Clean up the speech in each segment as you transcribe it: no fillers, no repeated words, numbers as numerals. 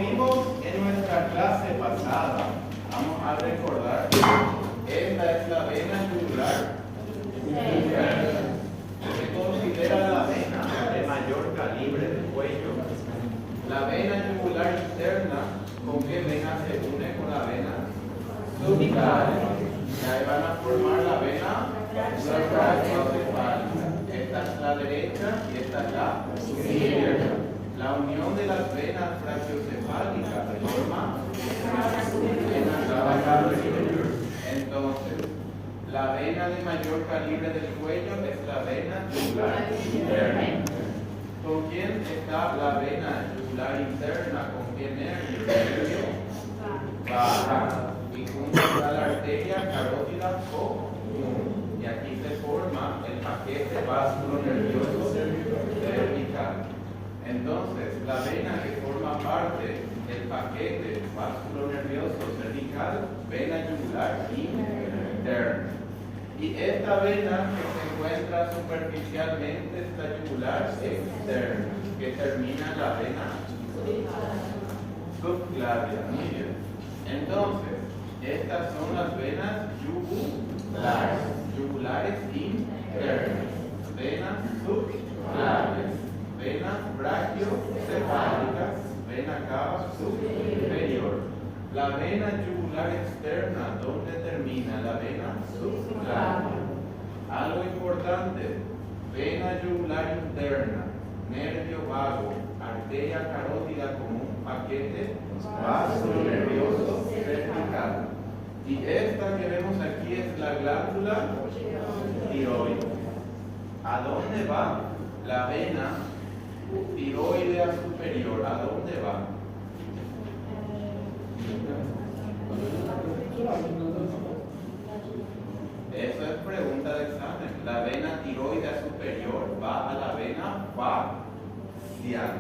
vimos en nuestra clase pasada, vamos a recordar, esta es la vena yugular interna. Se considera la vena de mayor calibre del cuello. La vena yugular interna, ¿con qué vena se une con la vena subclaviana? Y ahí van a formar la vena brachiocefálica. Esta es la derecha y esta es la izquierda. La unión de las venas brachiocefálicas forma vena cava superior. Entonces, la vena de mayor calibre del cuello es la vena yugular interna. ¿Con quién está la vena yugular interna? ¿Con qué nervio? Baja. Y junto está la arteria carótida común. Y aquí se forma el paquete vástulo nervioso cervical. Entonces, la vena que forma parte del paquete vástulo nervioso cervical, vena yugular interna. Y esta vena que se encuentra superficialmente es la yugular externa, que termina en la vena subclavia. Muy bien. Entonces, estas son las venas yugulares internas, venas subclavias, venas brachiocefálicas, vena cava superior. La vena yugular externa, ¿dónde termina? La vena subclavia. Algo importante, vena yugular interna, nervio vago, arteria carótida común, paquete vaso nervioso cervical. Y esta que vemos aquí es la glándula tiroides. ¿A dónde va la vena tiroidea superior? ¿A dónde va? Eso es pregunta de examen. La vena tiroidea superior va a la vena facial.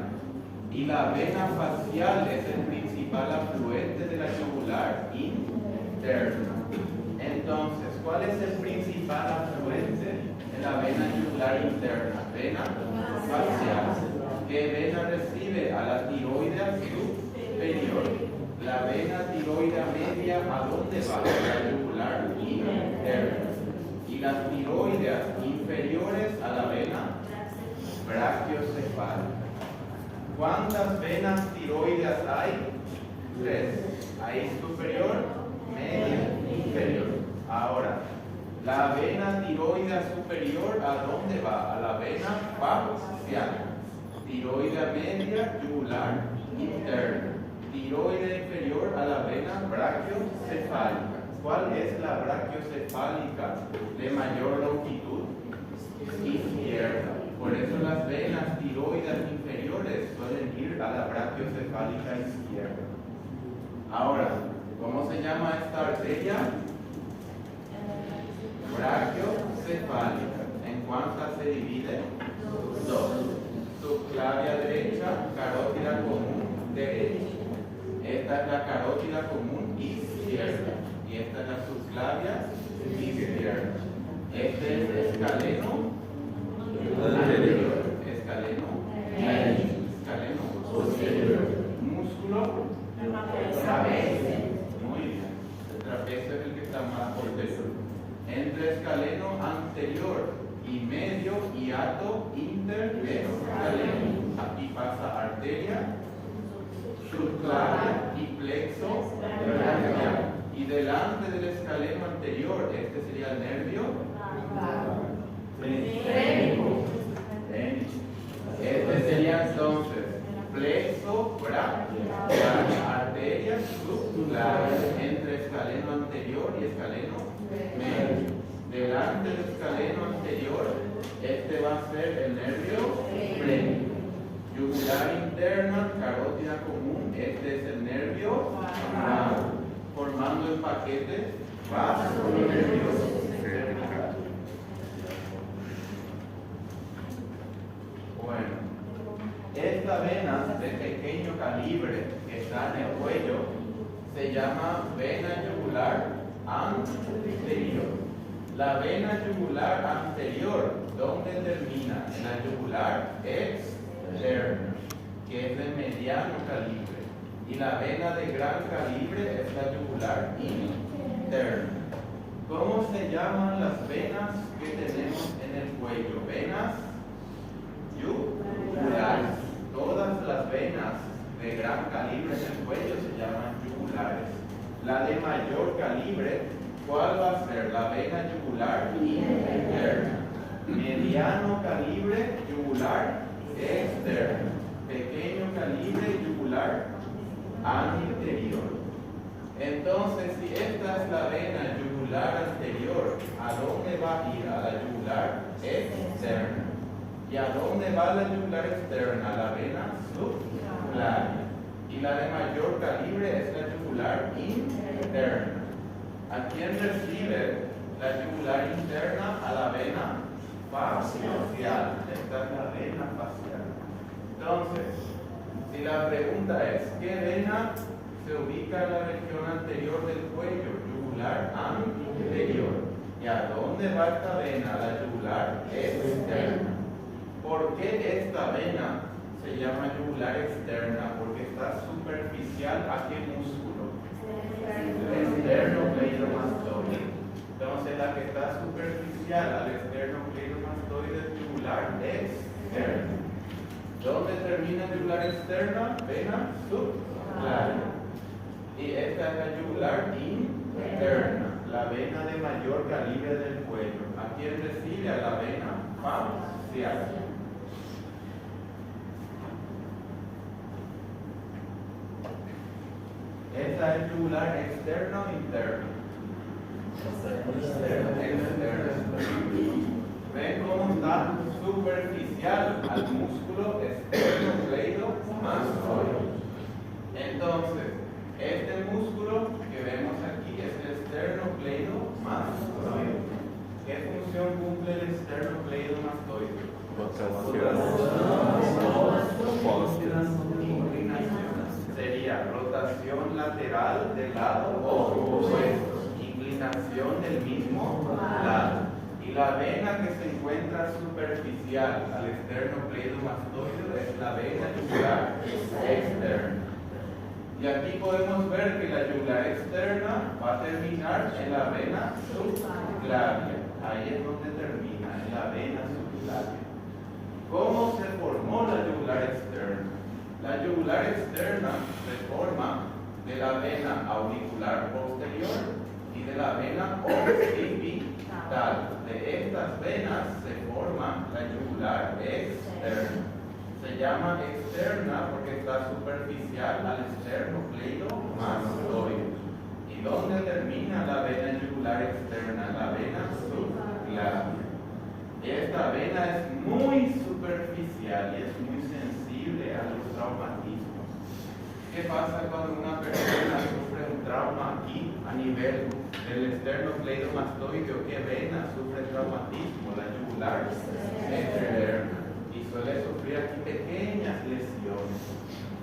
Y la vena facial es el principal afluente de la yugular interna. Entonces, ¿cuál es el principal afluente de la vena yugular interna? Vena facial. ¿Qué vena recibe? A la tiroidea superior. La vena tiroidea media, ¿a dónde va? La yugular interna. Y las tiroideas inferiores a la vena brachiocefálica. ¿Cuántas venas tiroideas hay? 3. Hay superior, media, inferior. Ahora, la vena tiroidea superior, ¿a dónde va? A la vena facial. Tiroidea media, yugular interna. Tiroidea inferior a la vena brachiocefálica. ¿Cuál es la brachiocefálica de mayor longitud? Izquierda. Por eso las venas tiroideas inferiores suelen ir a la brachiocefálica izquierda. Ahora, ¿cómo se llama esta arteria? Brachiocefálica. ¿En cuántas se divide? 2. Subclavia derecha, carótida común derecha. Esta es la carótida común izquierda. Y esta es la subclavia izquierda. Este es el escaleno anterior, escaleno posterior, músculo trapecio. Muy bien. El trapecio es el que está más posterior. Entre escaleno anterior y medio hiato interescaleno. Aquí pasa arteria subclavia y plexo brachial. Y delante del escaleno anterior, este sería el nervio frénico. Este sería entonces plexo brachial, arteria subclavia entre escaleno anterior y escaleno medio. Delante del escaleno anterior, este va a ser el nervio frénico. Yugular interna, carótida común, este es el nervio vago, formando el paquete vástulo nervioso cervical. Bueno, esta vena de pequeño calibre que está en el cuello se llama vena yugular anterior. La vena yugular anterior, ¿dónde termina? En la yugular externa, que es de mediano calibre. Y la vena de gran calibre es la yugular interna. ¿Cómo se llaman las venas que tenemos en el cuello? Venas yugulares. Todas las venas de gran calibre en el cuello se llaman yugulares. La de mayor calibre, ¿cuál va a ser? La vena yugular interna. Mediano calibre, yugular externa. Pequeño calibre, yugular anterior. Entonces, si esta es la vena yugular anterior, ¿a dónde va a ir? A la yugular externa. ¿Y a dónde va la yugular externa? A la vena subclavia. Y la de mayor calibre es la yugular interna. ¿A quién recibe la yugular interna? A la vena facial. Esta es la vena facial. Entonces, si la pregunta es, ¿qué vena se ubica en la región anterior del cuello? Yugular anterior. ¿Y a dónde va esta vena? La yugular externa. ¿Por qué esta vena se llama yugular externa? Porque está superficial a qué músculo? El esternocleidomastoide. Entonces la que está superficial al esternocleidomastoide es yugular externa. ¿Dónde termina yugular externa? Vena subclavia. Y esta es la yugular interna, la vena de mayor calibre del cuello. ¿A quién recibe? A la vena facial. ¿Esta es yugular externo o interno? Externo. ¿Ven cómo está superficial al músculo esternocleidomastoide? Entonces, este músculo que vemos aquí es el esternocleidomastoide. ¿Qué función cumple el esternocleidomastoide? Inclinación. Sería rotación lateral del lado opuesto, inclinación del mismo lado. Y la vena que se encuentra superficial al esternocleidomastoide es la vena yugular externa. Y aquí podemos ver que la yugular externa va a terminar en la vena subclavia. Ahí es donde termina, en la vena subclavia. ¿Cómo se formó la yugular externa? La yugular externa se forma de la vena auricular posterior y de la vena occipital. De estas venas se forma la yugular externa. Se llama externa porque está superficial al esternocleidomastoide. ¿Y dónde termina la vena yugular externa? La vena subclavia. Esta vena es muy superficial y es muy sensible a los traumatismos. ¿Qué pasa cuando una persona sufre un trauma aquí a nivel del esternocleidomastoide? ¿O qué vena sufre traumatismo? La yugular externa. Y suele sufrir aquí pequeñas lesiones.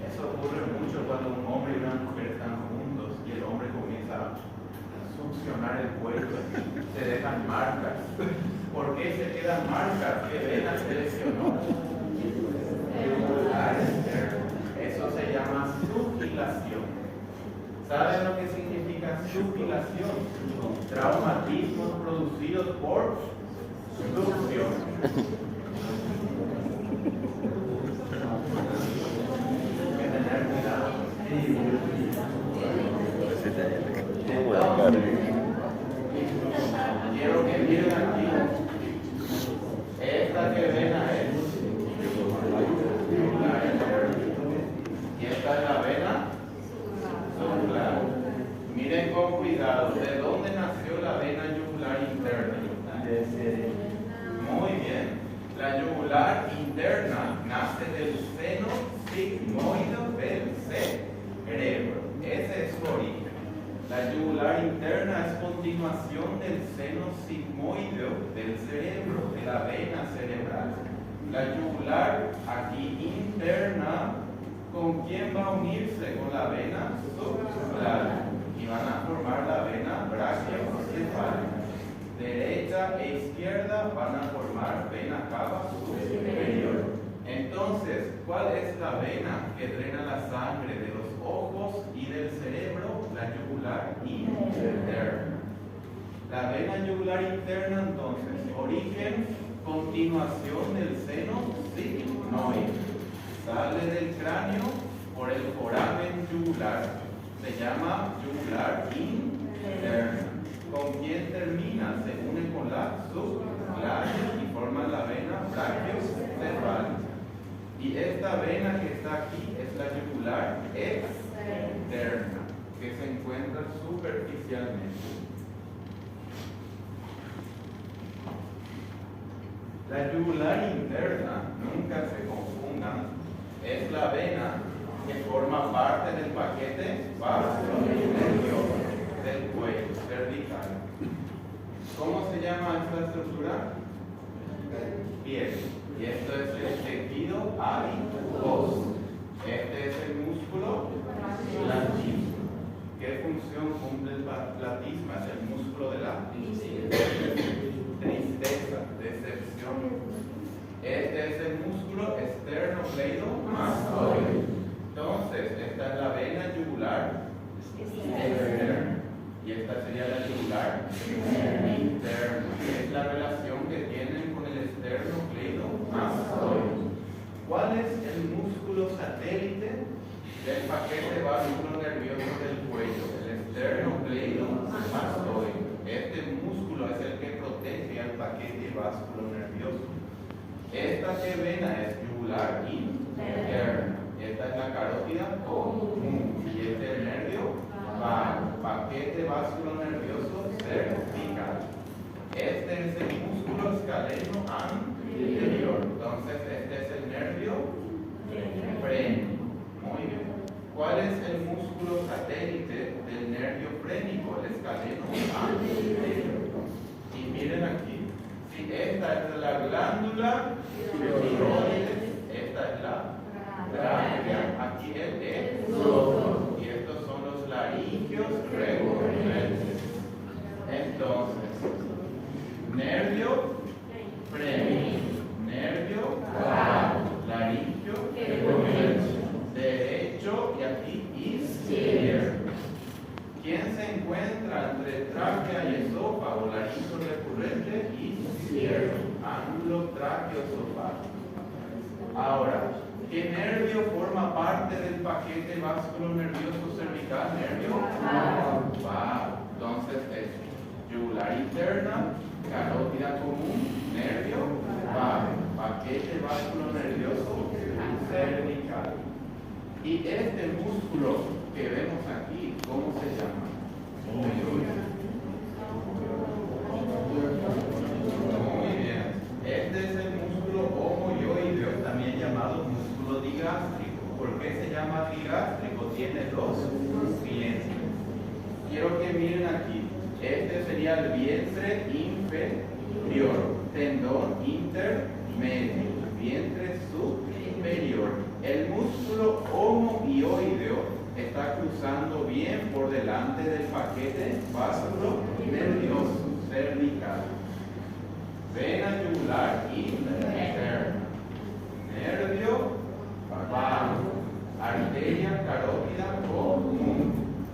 Eso ocurre mucho cuando un hombre y una mujer están juntos y el hombre comienza a succionar el cuello, se dejan marcas. ¿Por qué se quedan marcas? ¿Qué vena se lesionó? Eso se llama sugilación. ¿Saben lo que significa sugilación? Traumatismos producidos por succión. Quiero que miren aquí. Esta que vena es yugular externa. Y esta es la vena subclavia. Miren con cuidado. ¿De dónde nació la vena yugular interna? Muy bien. La yugular interna nace del seno sigmoide del cerebro. Ese es su origen. La yugular interna es continuación del seno sigmoideo del cerebro, de la vena cerebral. La yugular aquí interna, ¿con quién va a unirse? Con la vena subclavia. Y van a formar la vena brachiocefálica. Derecha e izquierda van a formar vena cava superior. Entonces, ¿cuál es la vena que drena la sangre de los ojos vena yugular interna, entonces, origen, continuación del seno sigmoide. Sale del cráneo por el foramen yugular. Se llama yugular interna. ¿Con quién termina? Se une con la subclavícula y forma la vena brachiocephalica. Y esta vena que está aquí es la yugular externa, que se encuentra superficialmente. La yugular interna, nunca se confundan, es la vena que forma parte del paquete vascular del cuello cervical. ¿Cómo se llama esta estructura? Piel. Y esto es el tejido adiposo. Este es el músculo platismo. ¿Qué función cumple el platisma? Es el músculo de la tristeza, decepción. Este es el músculo esternocleidomastoide. Entonces, esta es la vena yugular externa. Y esta sería la yugular interna. Es la relación que tienen con el esternocleidomastoide. ¿Cuál es el músculo satélite del paquete vascular nervioso del cuello? El esternocleidomastoide. Este músculo es el que protege al paquete vascular nervioso. Esta que vena es yugular interna. Esta es la carótida común. Y este es el nervio vago, paquete vascular nervioso cervical. Este es el músculo escaleno anterior. Entonces, este es el nervio frénico. Muy bien. ¿Cuál es el músculo satélite del nervio frénico? El escaleno anterior. Y miren aquí. Si esta es la glándula tiroides, esta es la tráquea, aquí el exófago, y estos son los laringios recurrentes. Entonces, nervio frénico, nervio vago, laringio recurrente, derecho y aquí izquierdo. ¿Quién se encuentra entre tráquea y esófago? Laringio recurrente izquierdo, ángulo tráqueo-esofágico. Ahora, ¿qué nervio forma parte del paquete vascular nervioso cervical? Nervio vago. Entonces es yugular interna, carótida común, nervio vago, paquete vascular nervioso cervical. Y este músculo que vemos aquí, ¿cómo se llama? Muy bien. Este es el músculo homoioideo, también llamado músculo digástrico. ¿Por qué se llama digástrico? Tiene dos vientres. Quiero que miren aquí. Este sería el vientre inferior, tendón intermedio, vientre superior. El músculo homoioideo está cruzando bien por delante del paquete vascular nervioso cervical. Vena yugular interna, nervio vago, arteria carótida común.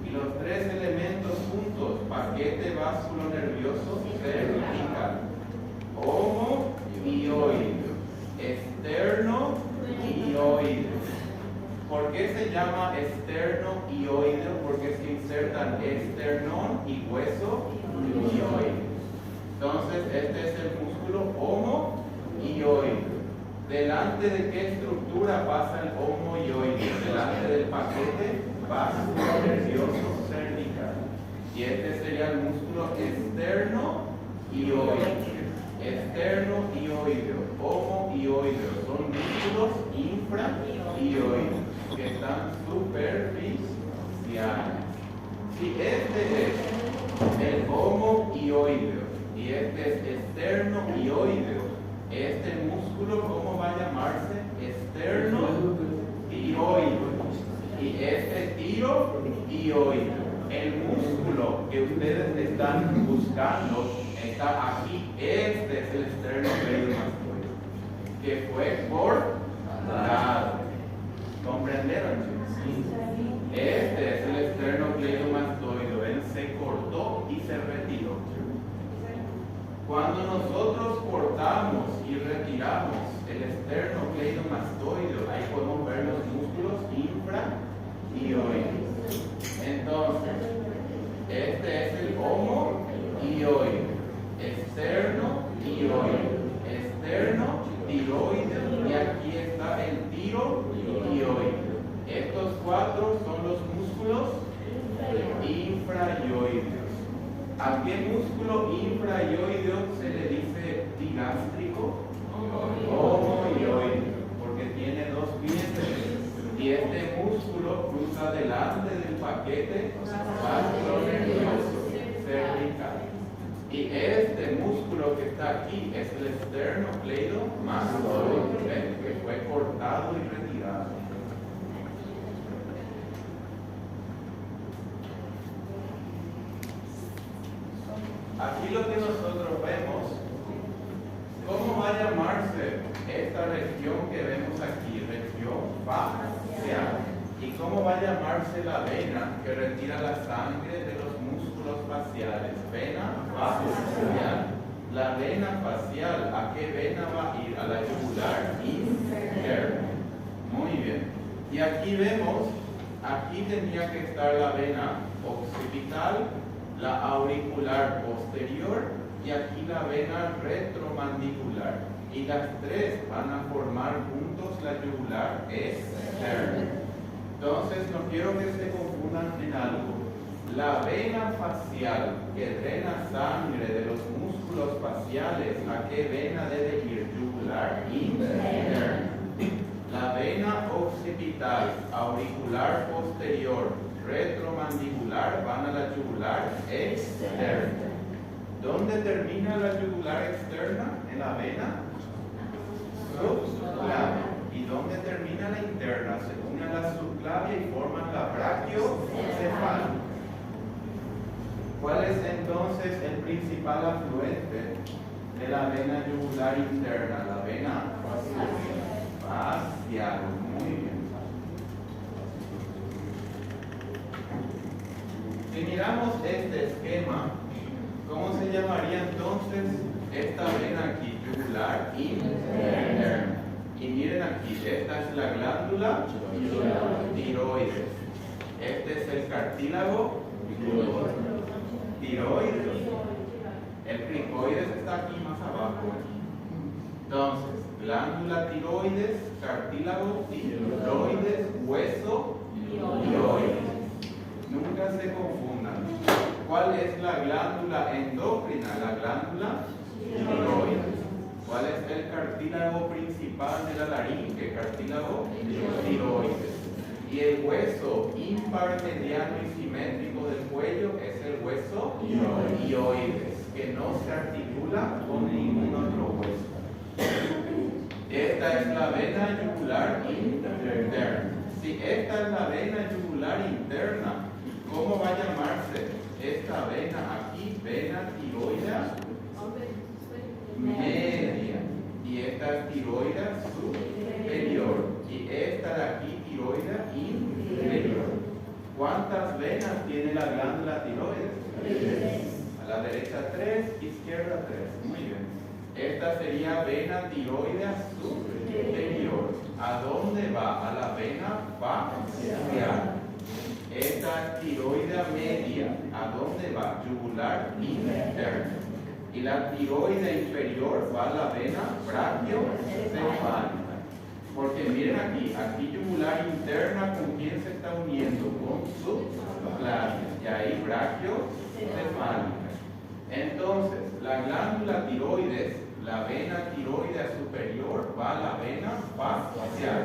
Y los tres elementos juntos, paquete vascular nervioso cervical, homoioideo, externoioideo. ¿Por qué se llama externoioideo? Porque se insertan esternón y hueso ioideo. Entonces, este es el músculo homoioideo. ¿Delante de qué estructura pasa el homoioideo? Delante del paquete vascular nervioso cervical. Y este sería el músculo externoioideo. Externoioideo, homoioideo. Son músculos infraioideos que están superficiales. Si este es el homoioideo y este es externoioideo, este músculo, ¿cómo va a llamarse? Externotiroideo. Y este tiroideo. El músculo que ustedes están buscando está aquí. Este es el esternocleidomastoide, que fue cortado. ¿Comprendieron, chicos? Este es el esternocleidomastoide. Él se cortó y se retiró. Cuando nosotros cortamos y retiramos el esternocleidomastoideo, ahí podemos ver los músculos infrahioides. Entonces, este es el homohioide, esterno-tiroide, y aquí está el tirohioide. Estos cuatro son los músculos infrahioideos. ¿A qué músculo infrahioideo se le dice digástrico? Homohioide, porque tiene dos piezas. Y este músculo cruza delante del paquete vasculonervioso cervical. Y este músculo que está aquí es el esternocleidomastoideo, que fue cortado y retirado. Aquí lo que nosotros vemos, ¿cómo va a llamarse esta región que vemos aquí? Región facial. ¿Y cómo va a llamarse la vena que retira la sangre de los músculos faciales? Vena facial. La vena facial, ¿a qué vena va a ir? A la yugular interna. Muy bien. Y aquí vemos, aquí tenía que estar la vena occipital, la auricular posterior y aquí la vena retromandibular. Y las tres van a formar juntos la yugular externa. Entonces, no quiero que se confundan en algo. La vena facial que drena sangre de los músculos faciales, ¿a qué vena debe ir? Yugular interna. La vena occipital, auricular posterior, retromandibular van a la yugular externa. ¿Dónde termina la yugular externa? En la vena subclavia. ¿Y dónde termina la interna? Se unen a la subclavia y forman la brachiocefálica. ¿Cuál es entonces el principal afluente de la vena yugular interna? La vena facial. Muy bien. Si miramos este esquema, ¿cómo se llamaría entonces esta vena aquí? Yugular interna. Y miren aquí, esta es la glándula tiroides. Este es el cartílago tiroides. El cricoides está aquí más abajo. Entonces, glándula tiroides, cartílago tiroides, hueso tiroides. Nunca se confundan. ¿Cuál es la glándula endocrina? La glándula tiroides. ¿Cuál es el cartílago principal de la laringe? Cartílago tiroides. Y el hueso impar, mediano y simétrico del cuello es el hueso hioides, que no se articula con ningún otro hueso. Esta es la vena yugular interna. Si esta es la vena yugular interna, ¿cómo va a llamarse esta vena aquí? Vena tiroidea media. Y esta es tiroidea superior. Y esta de aquí, tiroidea inferior. ¿Cuántas venas tiene la glándula tiroides? 3. A la derecha 3, izquierda 3. Muy bien. Esta sería vena tiroidea superior. ¿A dónde va? A la vena facial. Esta tiroidea media, ¿a dónde va? Yugular interna. Y la tiroidea inferior va a la vena brachiocefálica. Porque miren aquí yugular interna, ¿con quién se está uniendo? Con subclavia. Y ahí brachiocefálica. Entonces, la glándula tiroides, la vena tiroidea superior va a la vena facial.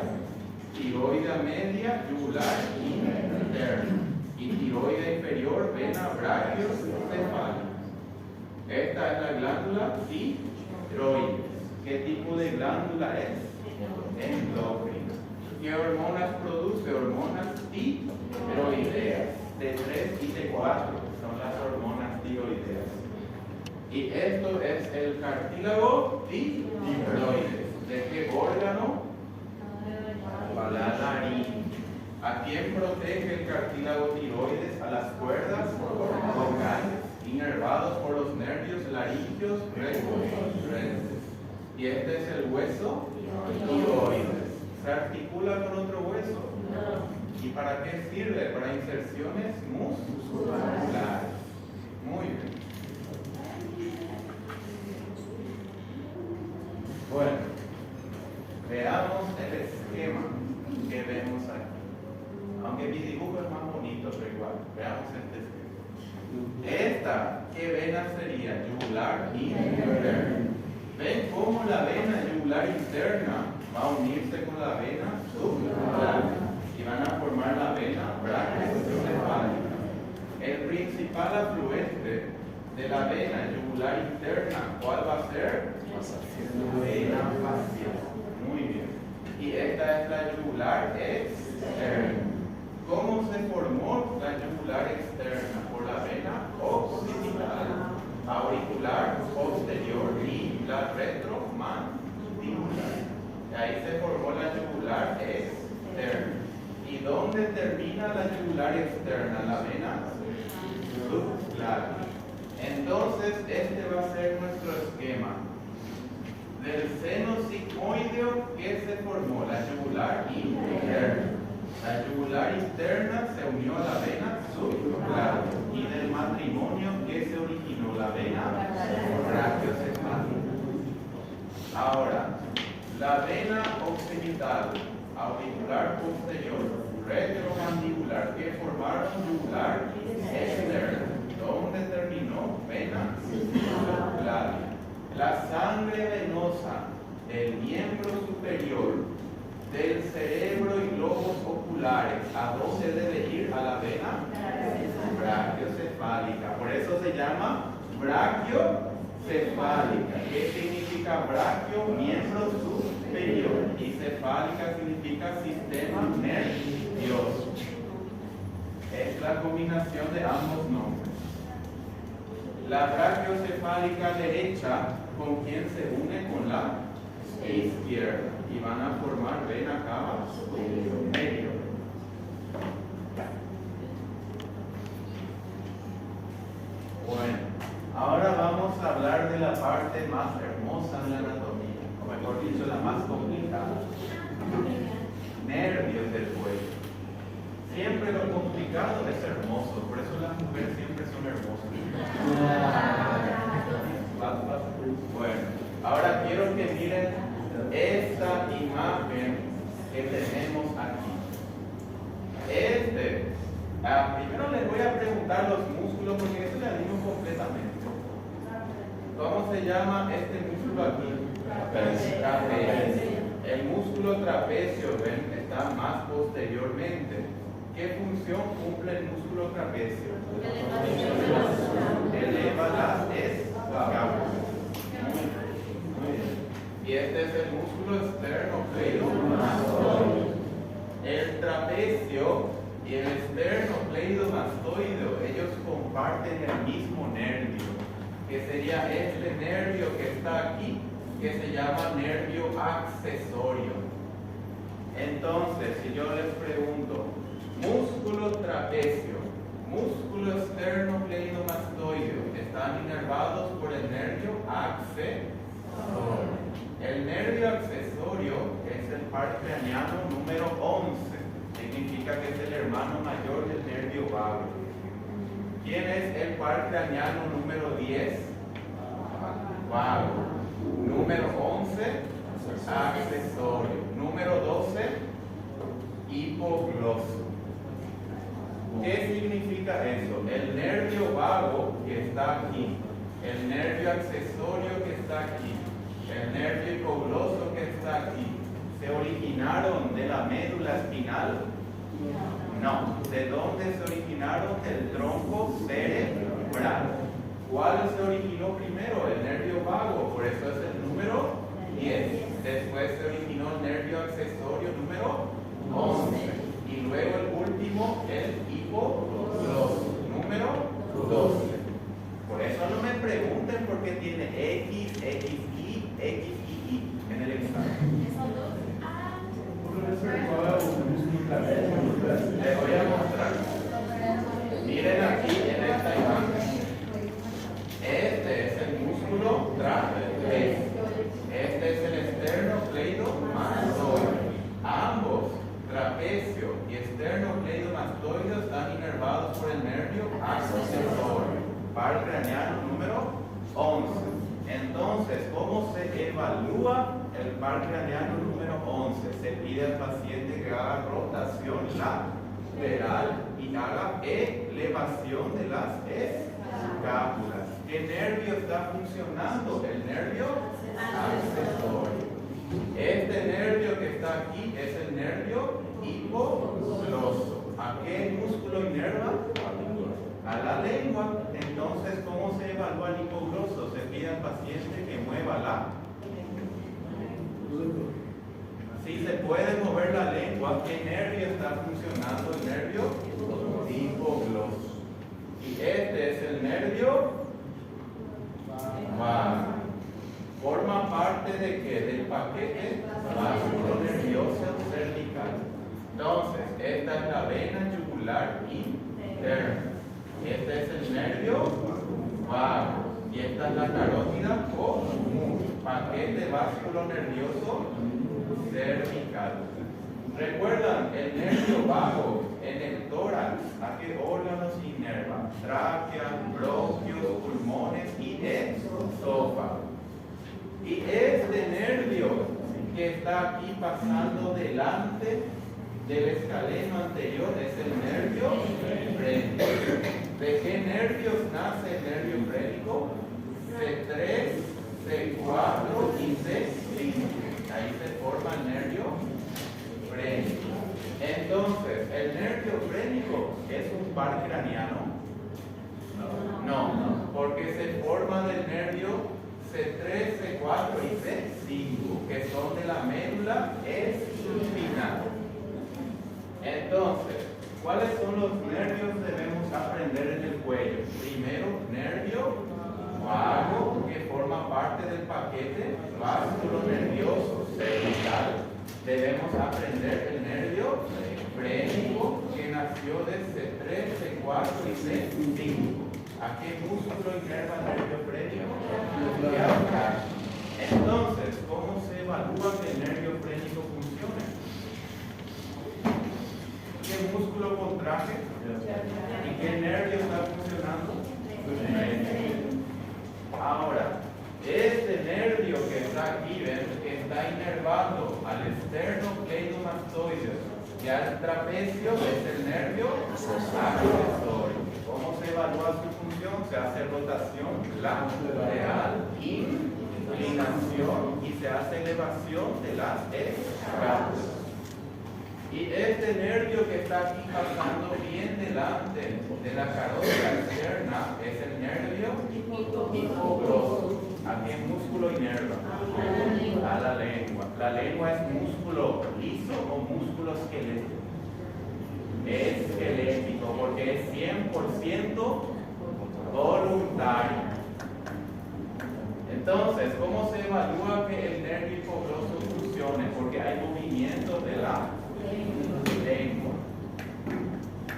Tiroidea media, yugular interna. Y tiroidea inferior, vena brachiocefálica. Esta es la glándula tiroides. ¿Qué tipo de glándula es? Endocrina. ¿Qué hormonas produce? Hormonas tiroideas. T3 y T4 son las hormonas tiroideas. Y esto es el cartílago tiroides. ¿De qué órgano? La laringe. ¿A quién protege el cartílago tiroides? A las cuerdas vocales. Y inervados por los nervios laringeos recurrentes. Y este es el hueso tiroides. ¿Se articula con otro hueso? No. ¿Y para qué sirve? Para inserciones musculares. Muy bien. Bueno, veamos el esquema que vemos aquí. Aunque mi dibujo es más bonito, pero igual, veamos este esquema. Esta, ¿qué vena sería? Yugular interna. ¿Ven cómo la vena yugular interna va a unirse con la vena subclaviana y van a formar la vena brachiocefálica? El principal afluente de la vena yugular interna, ¿cuál va a ser? La vena facial. Muy bien. Y esta es la yugular externa. ¿Cómo se formó la yugular externa? Por la vena occipital, auricular posterior y la retromandibular. Ahí se formó la yugular externa. ¿Y dónde termina la yugular externa? La vena subclaviana. Entonces, este va a ser nuestro esquema. Del seno sigmoideo, ¿qué se formó? La yugular interna. La yugular interna se unió a la vena subclaviana. Y del matrimonio, ¿qué se originó? La vena brachiocefálica. Ahora, la vena occipital, auricular posterior, retromandibular, que formaron yugular externa. ¿Dónde terminó? Vena subclaviana. La sangre venosa del miembro superior, del cerebro y globos oculares, ¿a dónde debe ir? A la vena brachiocefálica. Por eso se llama brachiocefálica. ¿Qué significa brachio? Miembro superior. Y cefálica significa sistema nervioso. Es la combinación de ambos nombres. La brachiocefálica derecha, ¿con quién se une? Con la izquierda. Y van a formar vena cava superior. Bueno, ahora vamos a hablar de la parte más hermosa de la anatomía, o mejor dicho, la más complicada. Nervios del cuello. Siempre lo complicado es hermoso, por eso las mujeres siempre son hermosas. Bueno, ahora quiero que miren esta imagen que tenemos aquí. Primero les voy a preguntar los músculos porque eso ya digo completamente. ¿Cómo se llama este músculo aquí? Trapecio. El músculo trapecio, ven, está más posteriormente. ¿Qué función cumple el músculo trapecio? Eleva las escápulas. Muy bien. Y este es el músculo esternocleidomastoideo. El trapecio y el esternocleidomastoideo, ellos comparten el mismo nervio, que sería este nervio que está aquí, que se llama nervio accesorio. Entonces, si yo les pregunto, músculo trapecio, músculo esternocleidomastoideo, están inervados por el nervio accesorio. El nervio accesorio es el par craneano número 11. Significa que es el hermano mayor del nervio vago. ¿Quién es el par craneano número 10? Vago. Número 11, accesorio. Número 12, hipogloso. ¿Qué significa eso? El nervio vago que está aquí, el nervio accesorio que está aquí, el nervio hipogloso que está aquí, ¿se originaron de la médula espinal? No. ¿De dónde se originaron? Del tronco cerebral. ¿Cuál se originó primero? El nervio vago, por eso es el número 10. Después se originó el nervio accesorio número 11. Y luego el último, el hipogloso, número 12. Por eso no me pregunten por qué tiene X, XY, XY en el examen. Les voy a mostrar. Miren aquí en esta imagen. accesorio. Par craneano número 11. Entonces, ¿cómo se evalúa el par craneano número 11? Se pide al paciente que haga rotación lateral y haga elevación de las escápulas. ¿Qué nervio está funcionando? El nervio accesorio. Este nervio que está aquí es el nervio hipogloso. ¿A qué músculo inerva? A la lengua. Entonces, ¿cómo se evalúa el hipogloso? Se pide al paciente que mueva la. Si se puede mover la lengua, ¿qué nervio está funcionando? El nervio hipogloso. Y este es el nervio vago. Forma parte de qué? Del paquete vasculonervioso cervical. Entonces, esta es la vena yugular interna. Este es el nervio vago. Y esta es la carótida común. Paquete vasculonervioso cervical. ¿Recuerdan el nervio vago en el tórax? ¿A qué órganos inerva? Tráquea, bronquios, pulmones y esófago. Y este nervio que está aquí pasando delante del escaleno anterior es el nervio frénico. ¿De qué nervios nace el nervio frénico? C3, C4 y C5. Ahí se forma el nervio frénico. Entonces, ¿el nervio frénico es un par craneano? No, porque se forma del nervio C3, C4 y C5, que son de la médula espinal. Entonces, ¿cuáles son los nervios que debemos aprender en el cuello? Primero, nervio vago, que forma parte del paquete vasculonervioso cervical. Debemos aprender el nervio frénico, que nació de C3, C4 y C5. ¿A qué músculo inerva el nervio frénico? Entonces, ¿cómo se evalúa que el nervio frénico funcione? ¿Qué músculo contraje? ¿Y qué nervio está funcionando? Ahora, este nervio que está aquí, ¿ven? Que está inervando al esternocleidomastoideo y al trapecio es el nervio accesorio. ¿Cómo se evalúa su función? Se hace rotación lateral, inclinación y se hace elevación de las escápulas. Y este nervio que está aquí pasando bien delante de la carótida externa es el nervio hipogloso. ¿A qué músculo inerva? A la lengua. ¿La lengua es músculo liso o músculo esquelético? Es esquelético porque es 100% voluntario. Entonces, ¿cómo se evalúa que el nervio hipogloso funcione? Porque hay movimientos de la lengua.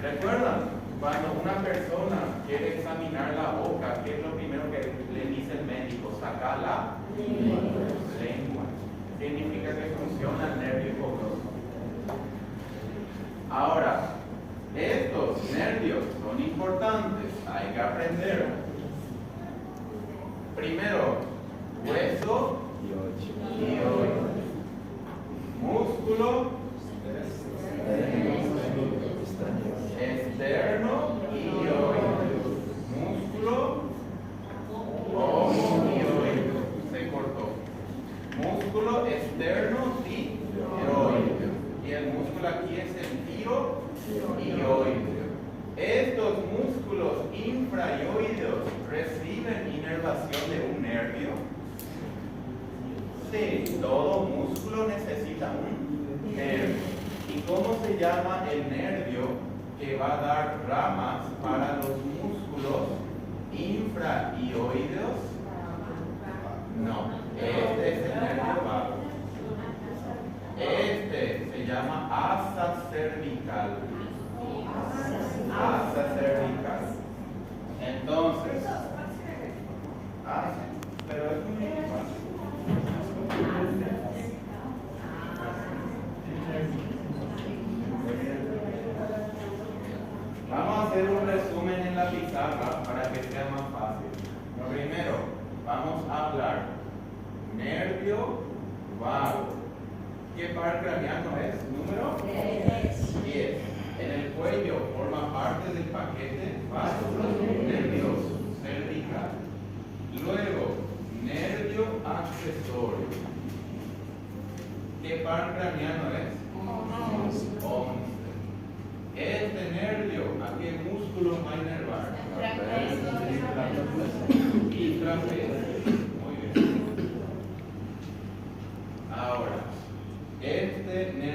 ¿Recuerdan? Cuando una persona quiere examinar la boca, ¿qué es lo primero que le dice el médico? Saca la lengua. Significa que funciona el nervio hipogloso. Ahora, estos nervios son importantes, hay que aprender. Primero, hueso y oído. Músculo externo y oído. Músculo omoioide. Se cortó. Músculo externo y oído. Y el músculo aquí es el tiroideo. Estos músculos infraoídeos reciben inervación de un nervio. Sí, todo músculo necesita un nervio. ¿Y cómo se llama el nervio que va a dar ramas para los músculos infraoídeos? No, este es el nervio vago. Este se llama asa cervical. Asa cervical. Entonces, pero es muy fácil. Vamos a hacer un resumen en la pizarra para que sea más fácil. Lo primero, vamos a hablar nervio vago. ¿Qué par craneano es? ¿Número? 10. En el cuello forma parte del paquete vasos nervioso cervical. Luego, nervio accesorio. ¿Qué par craneano es? 11. Este nervio, ¿a qué músculo va a inervar? Y trapecio. Muy bien. Ahora, este nervio